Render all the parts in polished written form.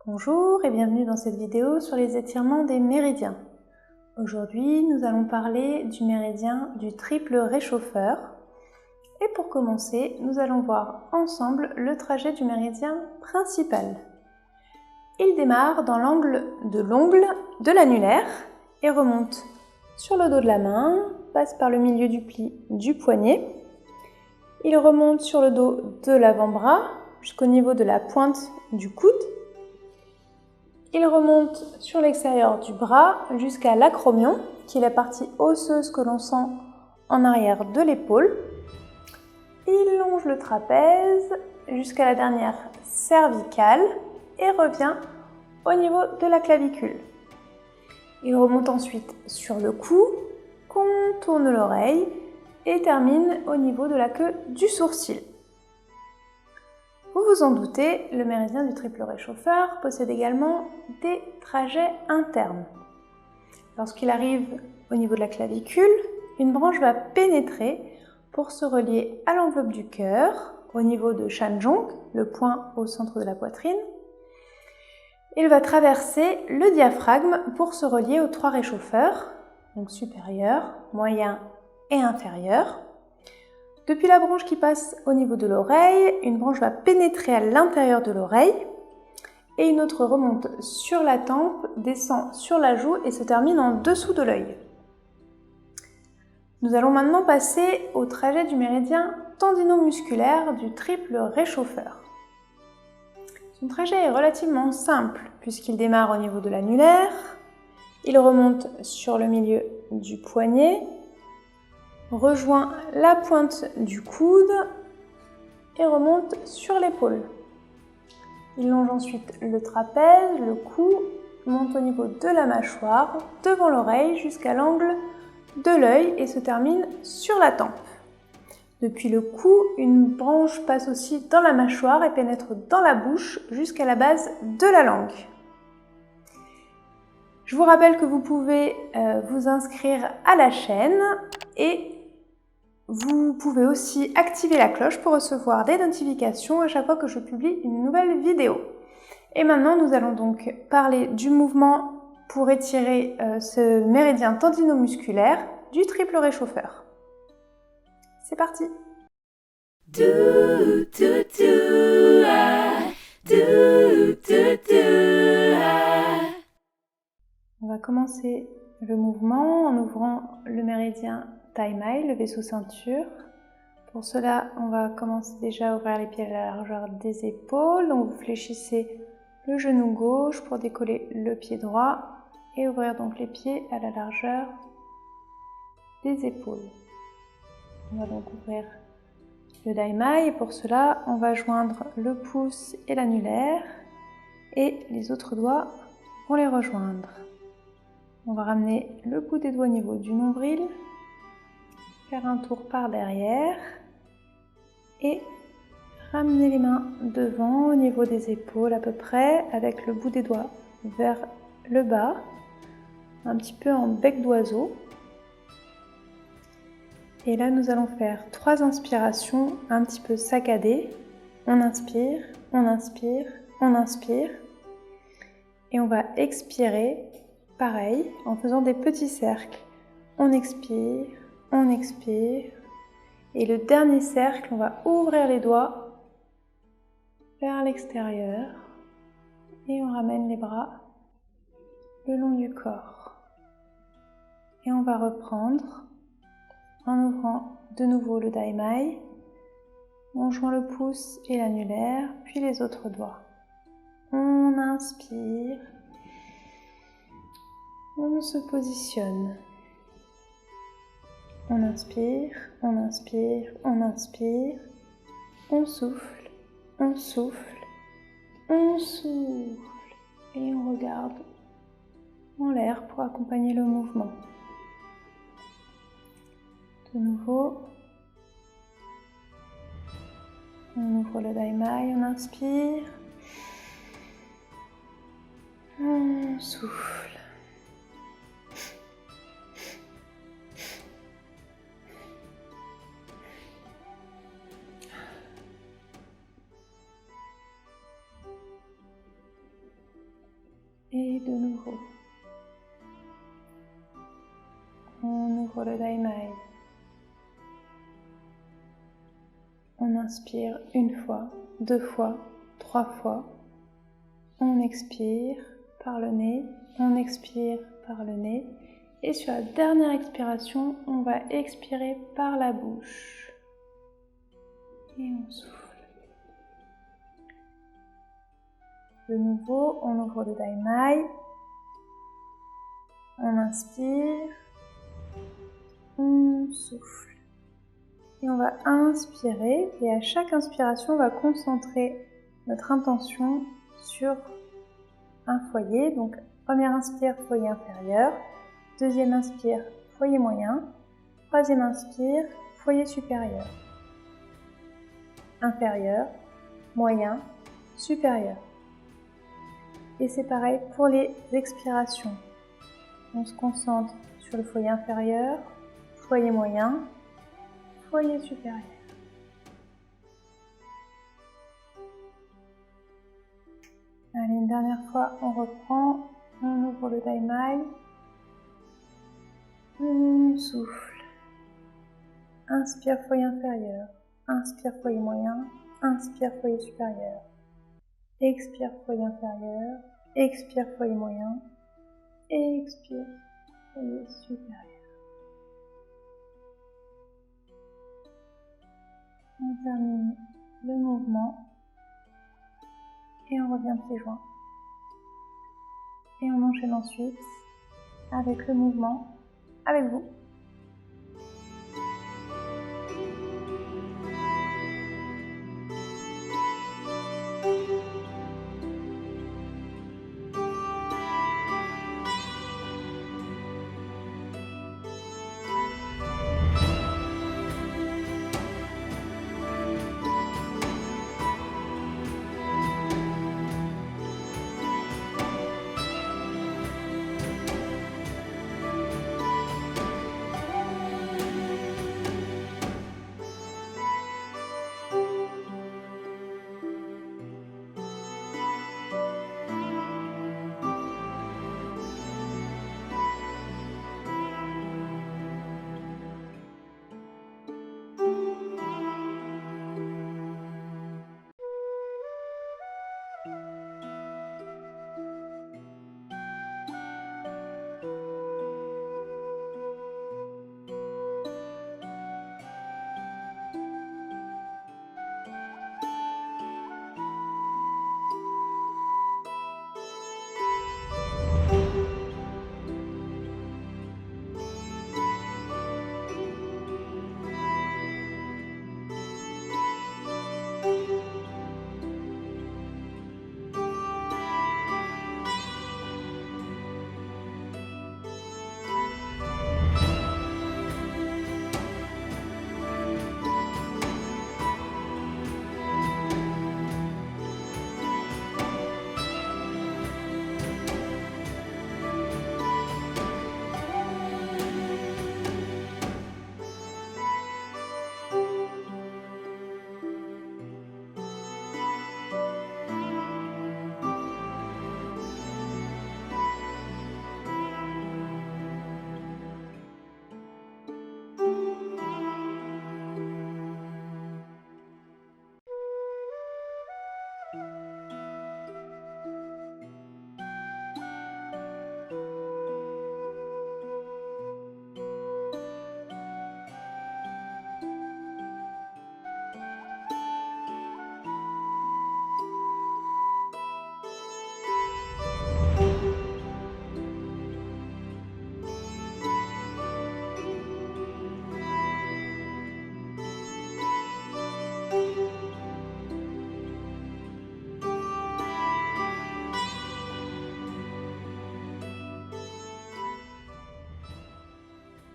Bonjour et bienvenue dans cette vidéo sur les étirements des méridiens. Aujourd'hui, nous allons parler du méridien du triple réchauffeur. Et pour commencer, nous allons voir ensemble le trajet du méridien principal. Il démarre dans l'angle de l'ongle de l'annulaire et remonte sur le dos de la main, passe par le milieu du pli du poignet. Il remonte sur le dos de l'avant-bras jusqu'au niveau de la pointe du coude. Il remonte sur l'extérieur du bras jusqu'à l'acromion, qui est la partie osseuse que l'on sent en arrière de l'épaule. Il longe le trapèze jusqu'à la dernière cervicale et revient au niveau de la clavicule. Il remonte ensuite sur le cou, contourne l'oreille et termine au niveau de la queue du sourcil. Vous vous en doutez, le méridien du triple réchauffeur possède également des trajets internes. Lorsqu'il arrive au niveau de la clavicule, une branche va pénétrer pour se relier à l'enveloppe du cœur, au niveau de Shanjong, le point au centre de la poitrine. Il va traverser le diaphragme pour se relier aux trois réchauffeurs, donc supérieur, moyen et inférieur. Depuis la branche qui passe au niveau de l'oreille, une branche va pénétrer à l'intérieur de l'oreille et une autre remonte sur la tempe, descend sur la joue et se termine en dessous de l'œil. Nous allons maintenant passer au trajet du méridien tendinomusculaire du triple réchauffeur. Son trajet est relativement simple puisqu'il démarre au niveau de l'annulaire, il remonte sur le milieu du poignet, rejoint la pointe du coude et remonte sur l'épaule. Il longe ensuite le trapèze, le cou, monte au niveau de la mâchoire, devant l'oreille jusqu'à l'angle de l'œil et se termine sur la tempe. Depuis le cou, une branche passe aussi dans la mâchoire et pénètre dans la bouche jusqu'à la base de la langue. Je vous rappelle que vous pouvez vous inscrire à la chaîne et vous pouvez aussi activer la cloche pour recevoir des notifications à chaque fois que je publie une nouvelle vidéo. Et maintenant, nous allons donc parler du mouvement pour étirer ce méridien tendinomusculaire du triple réchauffeur. C'est parti! On va commencer le mouvement en ouvrant le méridien Taimai, le vaisseau ceinture. Pour cela, on va commencer déjà à ouvrir les pieds à la largeur des épaules. Donc vous fléchissez le genou gauche pour décoller le pied droit et ouvrir donc les pieds à la largeur des épaules. On va donc ouvrir le Daimai et pour cela, on va joindre le pouce et l'annulaire et les autres doigts vont les rejoindre. On va ramener le bout des doigts au niveau du nombril, faire un tour par derrière et ramener les mains devant au niveau des épaules à peu près avec le bout des doigts vers le bas, un petit peu en bec d'oiseau. Et là, nous allons faire 3 inspirations un petit peu saccadées. On inspire, on inspire, on inspire. Et on va expirer, pareil, en faisant des petits cercles. On expire, on expire. Et le dernier cercle, on va ouvrir les doigts vers l'extérieur. Et on ramène les bras le long du corps. Et on va reprendre en ouvrant de nouveau le Daimai. On joint le pouce et l'annulaire, puis les autres doigts. On inspire. On se positionne. On inspire, on inspire, on inspire. On souffle, on souffle, on souffle. Et on regarde en l'air pour accompagner le mouvement. De nouveau, on ouvre le Daimai, on inspire. On souffle. Et de nouveau. On ouvre le Daimai. On inspire une fois, 2 fois, 3 fois. On expire par le nez, on expire par le nez. Et sur la dernière expiration, on va expirer par la bouche. Et on souffle. De nouveau, on ouvre le Daimai. On inspire. On souffle. Et on va inspirer. Et à chaque inspiration, on va concentrer notre intention sur un foyer. Donc, première inspire, foyer inférieur. Deuxième inspire, foyer moyen. Troisième inspire, foyer supérieur. Inférieur, moyen, supérieur. Et c'est pareil pour les expirations. On se concentre sur le foyer inférieur, foyer moyen, foyer supérieur. Allez, une dernière fois, on reprend, on ouvre le Daimai, on souffle. Inspire, foyer inférieur, inspire, foyer moyen, inspire, foyer supérieur. Expire, foyer inférieur, expire, foyer moyen, expire, foyer supérieur. On termine le mouvement et on revient pieds joints. Et on enchaîne ensuite avec le mouvement avec vous.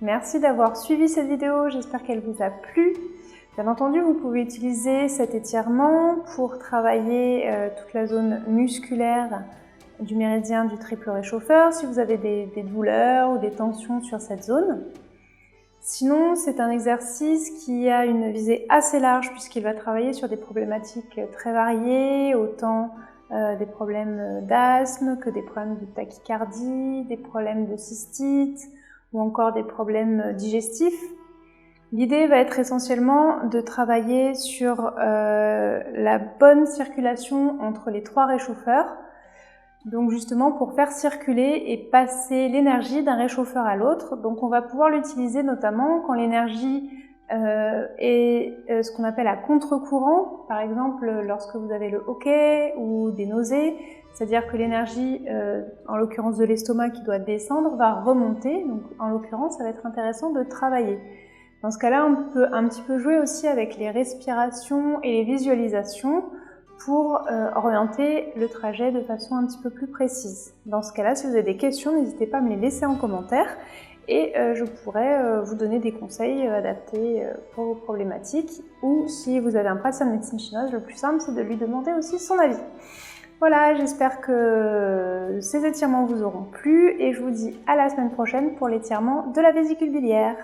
Merci d'avoir suivi cette vidéo, j'espère qu'elle vous a plu. Bien entendu, vous pouvez utiliser cet étirement pour travailler toute la zone musculaire du méridien du triple réchauffeur, si vous avez des douleurs ou des tensions sur cette zone. Sinon, c'est un exercice qui a une visée assez large puisqu'il va travailler sur des problématiques très variées, autant des problèmes d'asthme, que des problèmes de tachycardie, des problèmes de cystite ou encore des problèmes digestifs. L'idée va être essentiellement de travailler sur la bonne circulation entre les 3 réchauffeurs, donc justement pour faire circuler et passer l'énergie d'un réchauffeur à l'autre. Donc on va pouvoir l'utiliser notamment quand l'énergie est ce qu'on appelle à contre-courant, par exemple lorsque vous avez le hoquet ou des nausées, c'est-à-dire que l'énergie, en l'occurrence de l'estomac qui doit descendre, va remonter. Donc en l'occurrence, ça va être intéressant de travailler. Dans ce cas-là, on peut un petit peu jouer aussi avec les respirations et les visualisations pour orienter le trajet de façon un petit peu plus précise. Dans ce cas-là, si vous avez des questions, n'hésitez pas à me les laisser en commentaire et je pourrais vous donner des conseils adaptés pour vos problématiques. Ou si vous avez un praticien de médecine chinoise, le plus simple, c'est de lui demander aussi son avis. Voilà, j'espère que ces étirements vous auront plu et je vous dis à la semaine prochaine pour l'étirement de la vésicule biliaire.